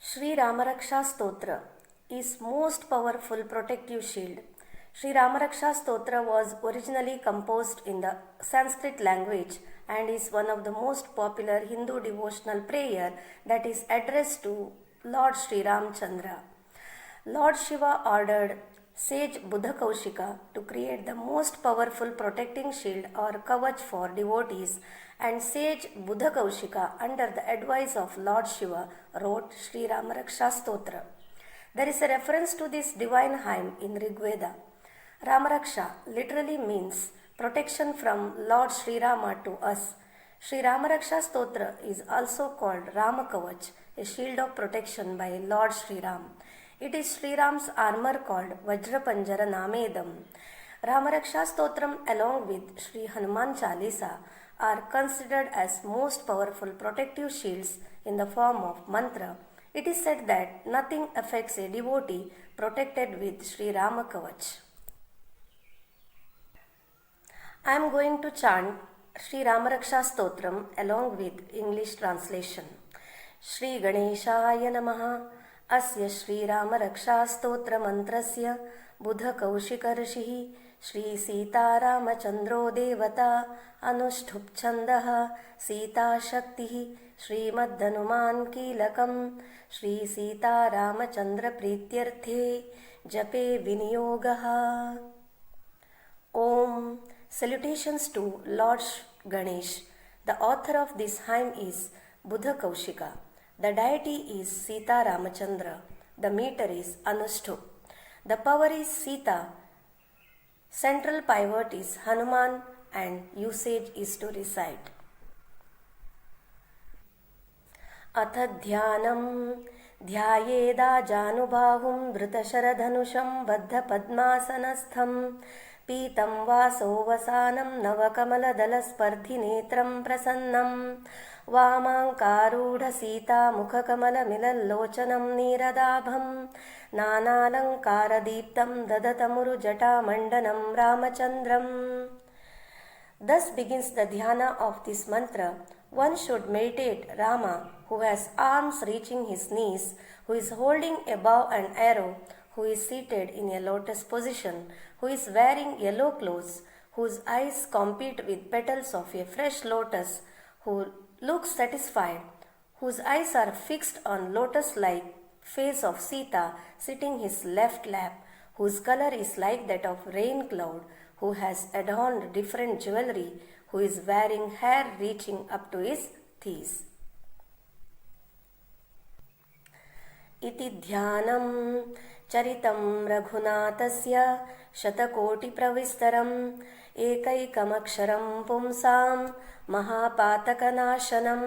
Sri Ramaraksha Stotra is most powerful protective shield. Sri Ramaraksha Stotra was originally composed in the Sanskrit language and is one of the most popular Hindu devotional prayer that is addressed to Lord Sri Ramchandra. Lord Shiva ordered sage Buddha Kaushika to create the most powerful protecting shield or kavach for devotees, and sage Buddha Kaushika, under the advice of Lord Shiva, wrote Sri Ramaraksha Stotra. There is a reference to this divine hymn in Rig Veda. Ramaraksha literally means protection from Lord Sri Rama to us. Sri Ramaraksha Stotra is also called Rama Kavach, a shield of protection by Lord Sri Ram. It is Sri Ram's armor called Vajrapanjara Namedam. Ramaraksha Stotram along with Sri Hanuman Chalisa are considered as most powerful protective shields in the form of mantra. It is said that nothing affects a devotee protected with Sri Rama Kavach. I am going to chant Sri Ramaraksha Stotram along with English translation. Shri Ganeshaya Namaha. अस्य श्रीरामरक्षास्तोत्रमन्त्रस्य बुधकौशिकर्षिः श्रीसीतारामचन्द्रो देवता अनुष्ठुप्छन्दः सीताशक्तिः श्रीमद्हनुमान् कीलकं श्रीसीतारामचन्द्रप्रीत्यर्थे जपे विनियोगः. Om. Salutations to Lord Ganesh. The author of this hymn is Buddha Kaushika. The deity is Sita Ramachandra. The meter is Anushtup. The power is Sita. Central pivot is Hanuman and usage is to recite. अथ ध्यानं ध्यायेदाजानुबाहुं धृतशरधनुषं बद्धपद्मासनस्थं पीतं वासोवसानं नवकमलदलस्पर्धिनेत्रं प्रसन्नं वामाङ्कारूढसीतामुखकमलमिलल्लोचनं नीरदाभं नानालङ्कारदीप्तं ददतमुरुजटामण्डनं रामचन्द्रम्. Thus begins the dhyana of this mantra. One should meditate Rama, who has arms reaching his knees, who is holding a bow and arrow, who is seated in a lotus position, who is wearing yellow clothes, whose eyes compete with petals of a fresh lotus, who looks satisfied, whose eyes are fixed on lotus-like face of Sita sitting his left lap, whose color is like that of rain cloud, who has adorned different jewelry, who is wearing hair reaching up to his thighs. इति ध्यानं चरितं रघुनाथस्य शतकोटिप्रविस्तरम् एकैकमक्षरं पुंसां महापातकनाशनम्.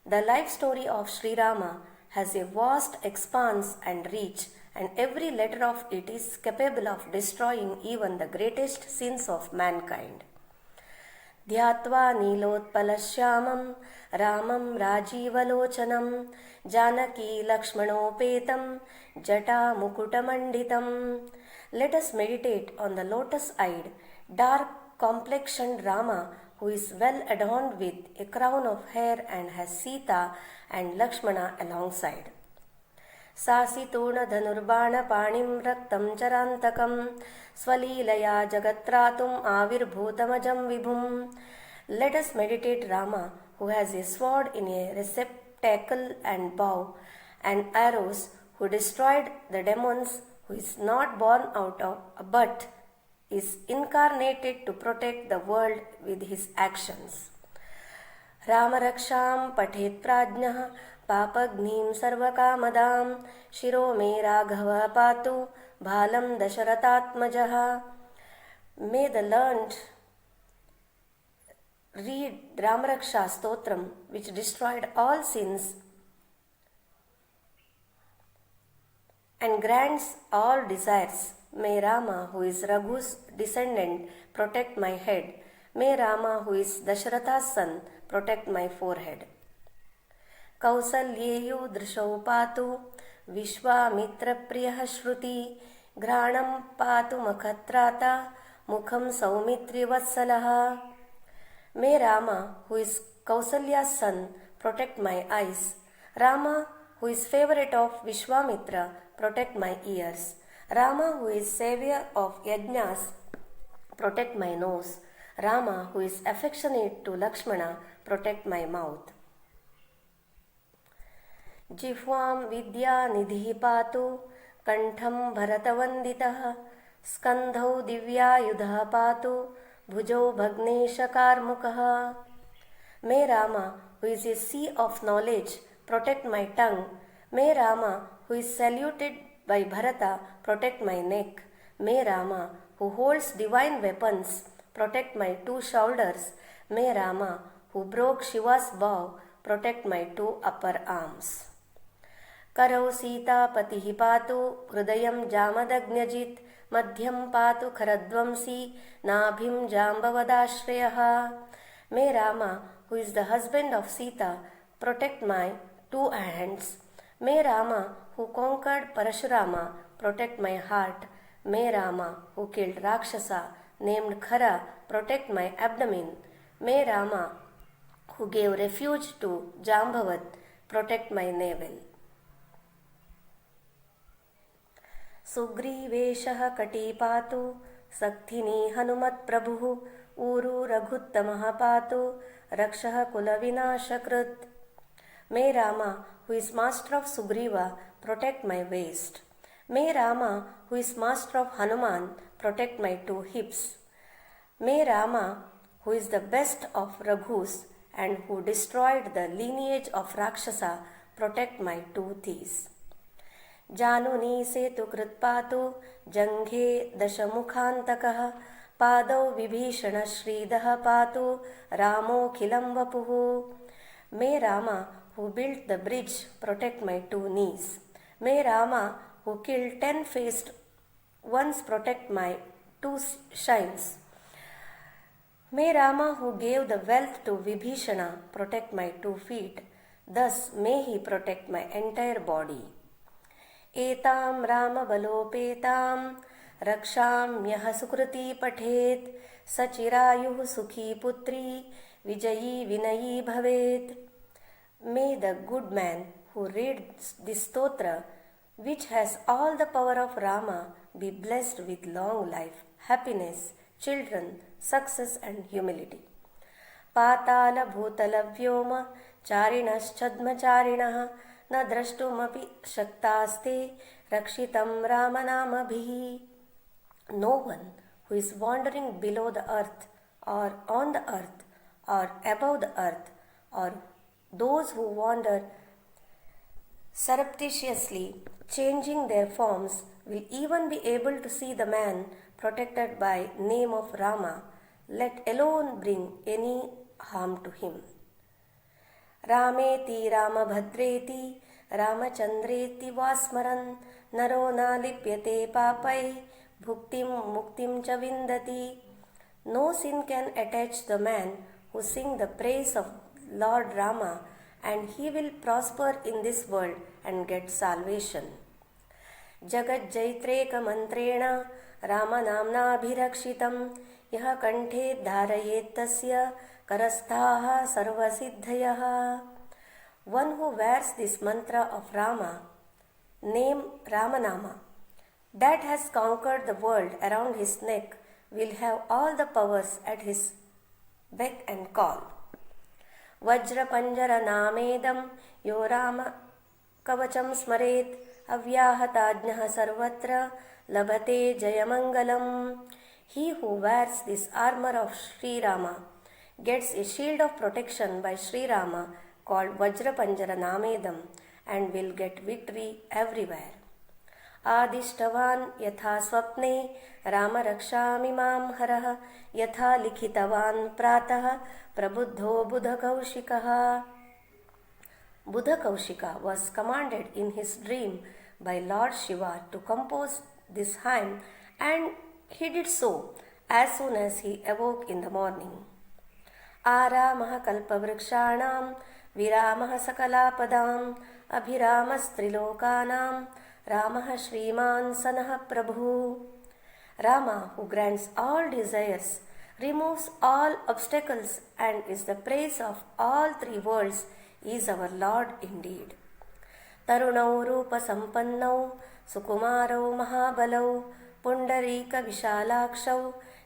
The life story of Sri Rama has a vast expanse and reach, and every letter of it is capable of destroying even the greatest sins of mankind. ध्यात्वा नीलोत्पलश्यामं रामं राजीवलोचनं Janaki लक्ष्मणोपेतं जटामुकुटमण्डितं. Let us meditate on the lotus-eyed, dark-complexioned Rama, who is well adorned with a crown of hair and has Sita and Lakshmana alongside. सासितूर्णधनुर्बाणपाणिं रक्तं चरान्तकं स्वलीलया जगत्रातुम् आविर्भूतमजं विभुं. Let us meditate Rama, who has a sword in a receptacle and bow and arrows, who destroyed the demons, who is not born out of but is incarnated to protect the world with his actions. Ramaraksham pathet prajnah पापग्निं सर्वकामदां शिरो मे राघव पातु भालं दशरथात्मजः. May the learned read Ramaraksha Stotram, which destroyed all sins and grants all desires. May Rama, who is Raghu's descendant, protect my head. May Rama, who is Dasharatha's son, protect my forehead. कौसल्येयु दृशौ पातु विश्वामित्रप्रियः श्रुति घ्राणं पातु मखत्राता मुखं सौमित्रिवत्सलः. May Rama, who is Kausalya's son, protect my eyes. Rama, who is favorite of Vishwamitra, protect my ears. Rama, who is savior of Yajnas, protect my nose. Rama, who is affectionate to Lakshmana, protect my mouth. जिह्वां विद्यानिधिः पातु, कंठं भरतवन्दितः, स्कन्धौ दिव्यायुधः पातु, भुजौ भग्नेशकार्मुकः. May Rama, who is a sea of knowledge, protect my tongue. May Rama, who is saluted by Bharata, protect my neck. May Rama, who holds divine weapons, protect my two shoulders. May Rama, who broke Shiva's bow, protect my two upper arms. करौ सीतापतिः पातु, हृदयं जामदग्न्यजित्, मध्यं पातु खरध्वंसी, नाभिं जाम्बवदाश्रयः. May Rama, who is the husband of Sita, protect my two hands. May Rama, who conquered Parashurama, protect my heart. May Rama, who killed Rakshasa, named Khara, protect my abdomen. May Rama, who gave refuge to Jambavat, protect my navel. सुग्रीवेशः कटी पातु, सक्थिनी हनुमत्प्रभुः, ऊरू रघुत्तमः पातु, रक्षः कुलविनाशकृत्. May Rama, who is master of Sugriva, protect my waist. May Rama, who is master of Hanuman, protect my two hips. May Rama, who is the best of Raghus and who destroyed the lineage of Rakshasa, protect my two teeth. जानुनी सेतु कृत्पातु, जंघे दशमुखान्तकः, पादौ विभीषण श्रीदः पातु, रामोऽखिलं वपुः. May Rama, who built the bridge, protect my two knees. May Rama, who killed 10-faced ones, protect my two shines. May Rama, who gave the wealth to Vibhishana, protect my 2 feet. Thus may he protect my entire body. एतां रामबलोपेतां रक्षाम्यः सुकृती पठेत्, स चिरायुः सुखी पुत्री, विजयी विनयी भवेत्. May the good man who reads this stotra, which has all the power of Rama, be blessed with long life, happiness, children, success and humility. पाताल भूतल व्योम चारिणश्छद्मचारिणः, न द्रष्टुमपि शक्तास्ते रक्षितं रामनामभिः. No one who is wandering below the earth or on the earth or above the earth, or those who wander surreptitiously changing their forms, will even be able to see the man protected by name of Rama, let alone bring any harm to him. रामेति रामभद्रेति रामचन्द्रेति वा स्मरन्, नरो न लिप्यते पापै भुक्तिं मुक्तिं च विन्दति. No sin can attach the man who sing the praise of Lord Rama, and he will prosper in this world and get salvation. जगज्जैत्रेकमन्त्रेण रामनाम्नाभिरक्षितं, यः कण्ठे धारयेत् तस्य करस्थाः सर्वसिद्धयः. One who wears this mantra of Rama, name Ramanama, that has conquered the world around his neck, will have all the powers at his beck and call. Vajrapanjara namedam yo Rama kavacham smaret, avyahataajnah sarvatra labhate jayamangalam. He who wears this armor of Sri Rama gets a shield of protection by Sri Rama called Vajrapanjara Namedam and will get victory everywhere. Adishtavan yatha swapne Rama rakshami mam harah, yatha likhitavan pratah prabuddho Buddha Kaushikaha. Buddha Kaushika was commanded in his dream by Lord Shiva to compose this hymn, and he did so as soon as he awoke in the morning. Aramah kalpavrikshanam viramah sakalapadam abhiramastrilokanam Ramah Shriman Sanah Prabhu. Rama, who grants all desires, removes all obstacles, and is the praise of all 3 worlds, is our Lord indeed. तरुणौ रूपसम्पन्नौ सुकुमारौ महाबलौ पुण्डरीकविशालाक्षौ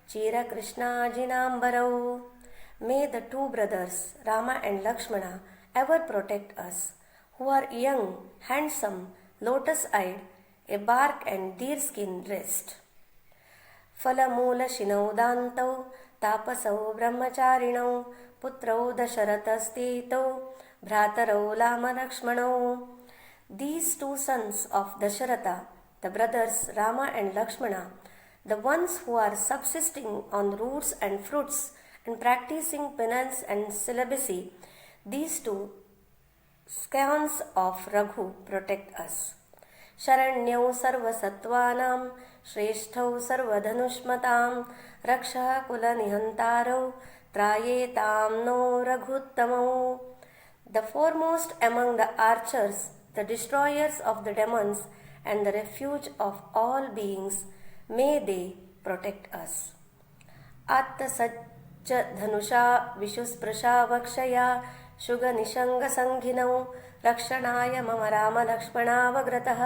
चिरकृष्णाजिनाम्बरौ. May the two brothers, Rama and Lakshmana, ever protect us, who are young, handsome, lotus-eyed, a bark and deerskin dressed. फलमूलशिनौ दान्तौ तापसौ ब्रह्मचारिणौ पुत्रौ दशरथस्तेतौ भ्रातरौ रामलक्ष्मणौ. These two sons of Dasharatha, the brothers Rama and Lakshmana, the ones who are subsisting on roots and fruits and practicing penance and celibacy, these two scions of Raghu protect us. शरण्यौ सर्वसत्त्वानां श्रेष्ठौ सर्वधनुष्मतां रक्षः कुलनिहन्तारौ त्रायेतां नो रघुत्तमौ. The foremost among the archers, the destroyers of the demons and the refuge of all beings, may they protect us. आत्तसज्ज धनुषा विशुस्पृशा वक्षया शुगनिषङ्गसङ्घिनौ रक्षणाय मम रामलक्ष्मणावग्रतः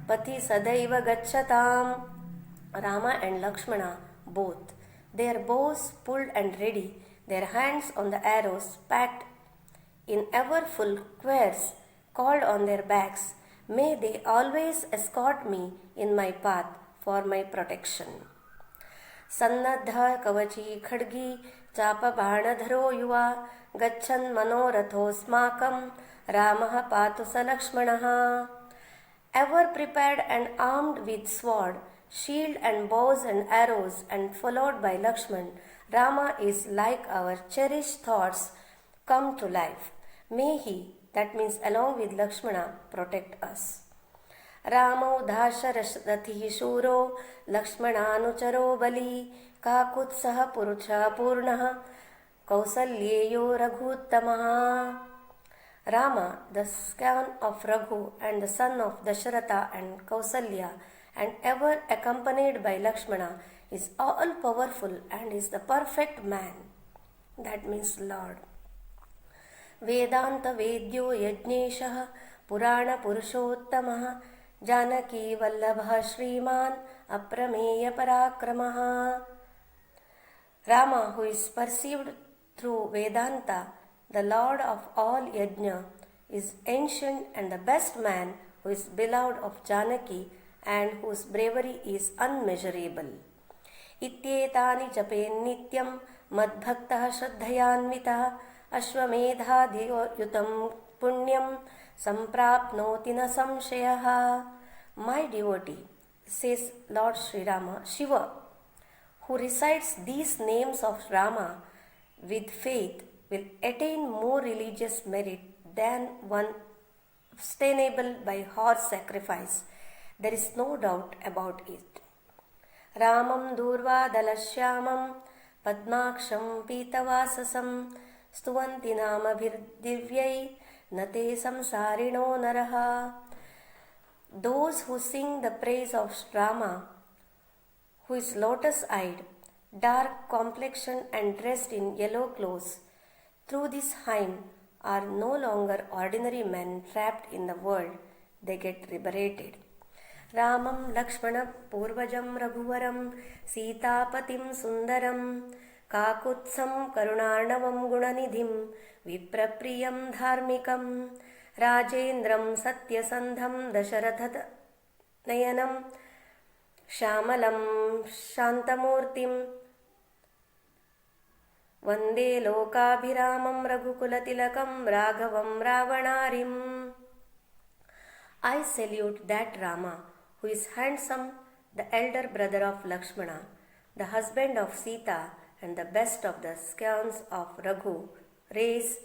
पथि सदैव गच्छताम्. Rama and Lakshmana both, their bows pulled and ready, their hands on the arrows packed in ever full quairs called on their backs, may they always escort me in my path for my protection. सन्नद्धः कवची खड्गी चापबाणधरो युवा गच्छन् मनोरथोऽस्माकं रामः पातु स लक्ष्मणः. Ever prepared and armed with sword, shield and bows and arrows and followed by Lakshman, Rama is like our cherished thoughts come to life. May he, that means along with Lakshmana, protect us. रामौ दाशरथिः शूरो लक्ष्मणानुचरो बली काकुत्सः पुरुषः पूर्णः कौसल्येयो रघुत्तमः. Rama, the scion of Raghu and the son of Dasharatha and Kausalya, and ever accompanied by Lakshmana, is all powerful and is the perfect man. That means Lord. Vedanta Vedyo Yajneshah Purana Purushottamah Janaki Vallabha Shriman Aprameya Parakramaha. Rama, who is perceived through Vedanta, the Lord of all Yajna, is ancient and the best man, who is beloved of Janaki and whose bravery is unmeasurable. Ityetani japen nityam madbhaktah shraddhayanvitah ashwamedhadhyutam punyam samprapnoti na samshayah. My devotee, says Lord Sri Rama, Shiva, who recites these names of Rama with faith, will attain more religious merit than one obtainable by horse sacrifice. There is no doubt about it. Ramam Durvadalashyamam Padmaksham Pitavasasam Stuvanti Namabhirdivyai Nate Samsarino Naraha. Those who sing the praise of Rama, who is lotus-eyed, dark complexioned and dressed in yellow clothes, through this hymn are no longer ordinary men trapped in the world, they get liberated. Ramam Lakshmana Purvajam Raghuvaram Sitapatim Sundaram Kakutsam Karunarnavam Gunanidhim Viprapriyam Dharmikam Rajendram Satyasandham Dasharatha Nayanam Shamalam Shantamurtim Vande Lokabhiramam Raghukulatillakam Raghavam Ravanarim. I salute that Rama, who is handsome, the elder brother of Lakshmana, the husband of Sita, and the best of the scions of Raghu. Raise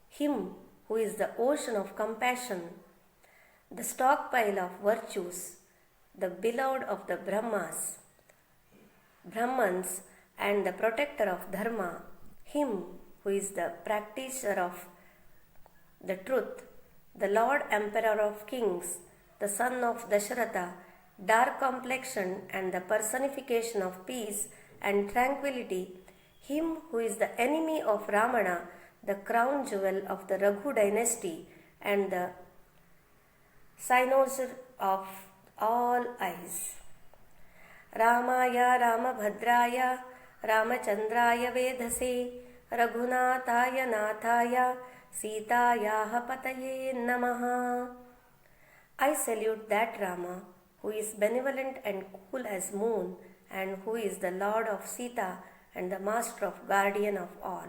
him who is the ocean of compassion, the stockpile of virtues, the beloved of the Brahmans, and the protector of Dharma, him who is the practitioner of the truth, the Lord Emperor of Kings, the son of Dasharatha, dark complexion and the personification of peace and tranquility, him who is the enemy of Ramana, the crown jewel of the Raghu dynasty and the cynosure of all eyes. Ramaya Ramabhadraya Ramachandraya Vedhase Raghunataya Nathaya Sitayaha Pataye Namaha. I salute that Rama who is benevolent and cool as moon, and who is the Lord of Sita and the Master of Guardian of all.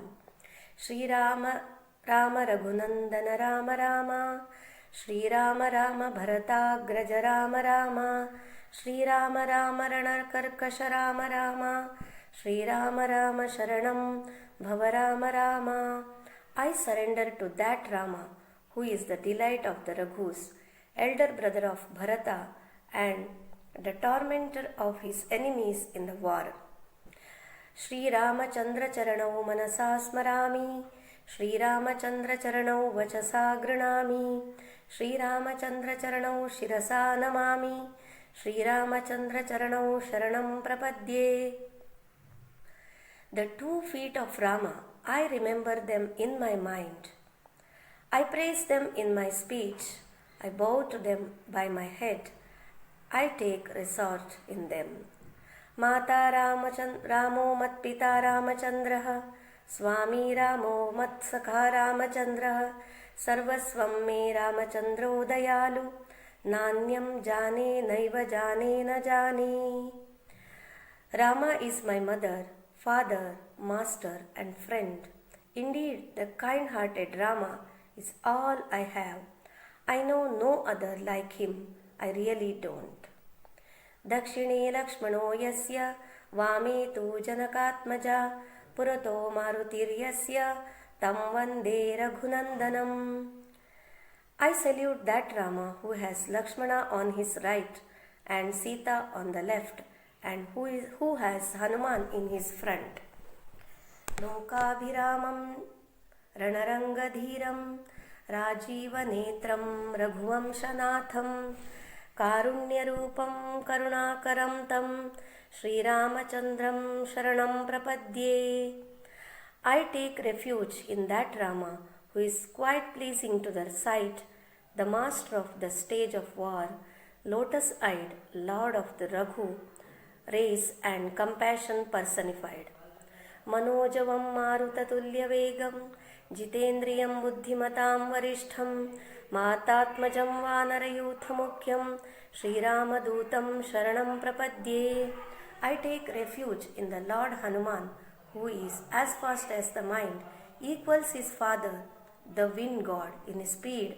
Shri Rama Rama Raghunandana Rama Rama, Shri Rama Rama Bharatagraja Rama Rama, Shri Rama Rama Ranakarkasha Rama Rama, Shri Rama Rama Sharanam Bhava Rama Rama. I surrender to that Rama who is the delight of the Raghus, elder brother of Bharata and the tormentor of his enemies in the war. Shri Ramachandra Charanau Manasa Smarami, Shri Ramachandra Charanau Vachasa Granami, Shri Ramachandra Charanau Shirasa Namami, Shri Ramachandra Charanau Sharanam Prapadye. The 2 feet of Rama, I remember them in my mind. I praise them in my speech. I bow to them by my head. I take resort in them. Mata Ramo Mat Pita Ramachandraha, Swami Ramo Mat Sakha Ramachandraha, Sarvasvam Me Ramachandro Dayalu, Nanyam Jane Naiva Jane Na Jane. Rama is my mother, father, master and friend. Indeed, the kind-hearted Rama is all I have. I know no other like him. I really don't. Dakshine Lakshmano Yasya Vame Tu Janakatmaja Purato Marutiryasya Tam Vande Raghunandanam. I salute that Rama who has Lakshmana on his right and Sita on the left, and who has Hanuman in his front. Lokabhiramam Ranarangadhiram Rajivanetram Raghuvamshanatham Karunyarupam Karunakaram Tam Sri Ramachandram Sharanam Prapadye. I take refuge in that Rama who is quite pleasing to the sight, the master of the stage of war, lotus-eyed, lord of the Raghu race and compassion personified. Manojavam Marutatulya Vegam Jitendriyam Buddhimatam Varishtham Matatmajam Vanarayuthamukyam Sri Ramadutam Sharanam Prapadye. I take refuge in the Lord Hanuman, who is as fast as the mind, equals his father, the wind god, in speed,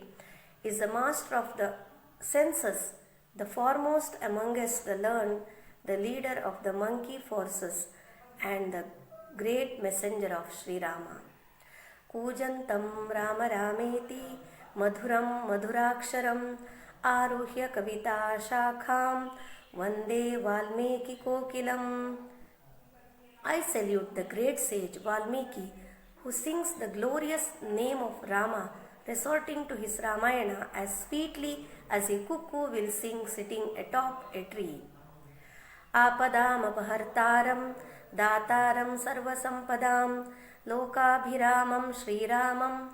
is the master of the senses, the foremost amongst the learned, the leader of the monkey forces, and the great messenger of Sri Rama. Kujantam Rama Rameti Madhuram Madhuraksharam Aruhya Kavita Shakham Vande Valmiki Kokilam. I salute the great sage Valmiki, who sings the glorious name of Rama, resorting to his Ramayana as sweetly as a cuckoo will sing sitting atop a tree. Apadam Apahartaram Dataram Sarvasampadam Lokabhiramam Sriramam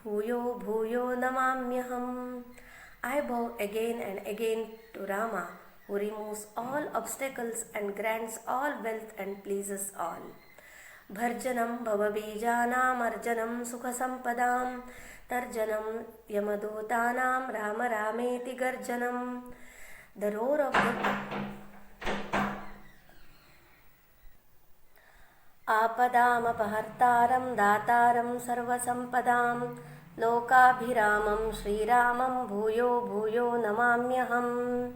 Bhuyo Bhuyo Namamyaham. I bow again and again to Rama, who removes all obstacles and grants all wealth and pleases all. Bharjanam Bhavabijanam Arjanam Sukhasampadam Tarjanam Yamadotanam Rama Rameti Garjanam. The roar of the Apadamapahartaram Dataram Sarvasampadam Lokabhiramam Sriramam Bhuyo Bhuyo Namamyaham.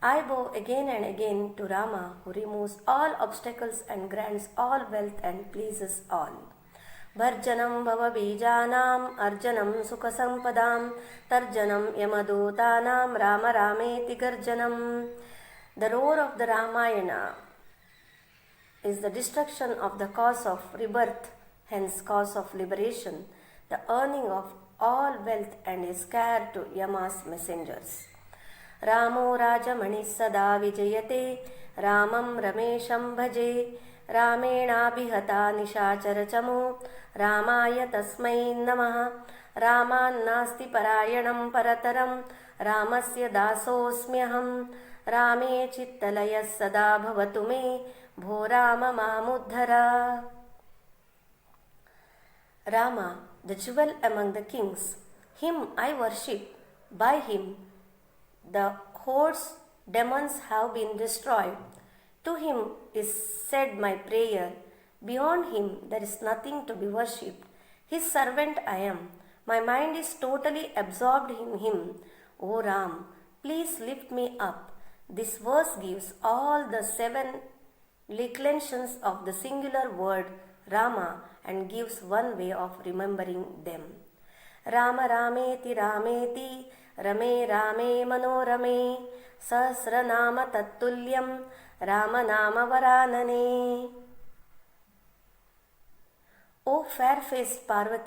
I bow again and again to Rama, who removes all obstacles and grants all wealth and pleases all. Bharjanam Bhavabijanam Arjanam Sukhasampadam Tarjanam Yamadotanam Rama Rameti Garjanam. The roar of the Ramayana is the destruction of the cause of rebirth, hence cause of liberation, the earning of all wealth, and is scare to Yama's messengers. Ramo Rajamani Sada Vijayate Ramam Ramesham Bhaje रामेणाभिहता निशाचरचमो रामाय तस्मै नमः। रामान्नास्ति परायणं परतरं रामस्य दासोऽस्म्यहं। रामे चित्तलयः सदा भवतु मे भो Ram मामुद्धर। Rama, the jewel among the kings, him I worship. By him the hordes demons have been destroyed. To him is said my prayer. Beyond him there is nothing to be worshipped. His servant I am. My mind is totally absorbed in him. O Ram, please lift me up. This verse gives all the 7 declensions of the singular word Rama and gives one way of remembering them. Rama Rameti Rameti Rame Rame Manorame Sahasranama Tattulyam Rama Nama Varanane. O fair-faced Parvati,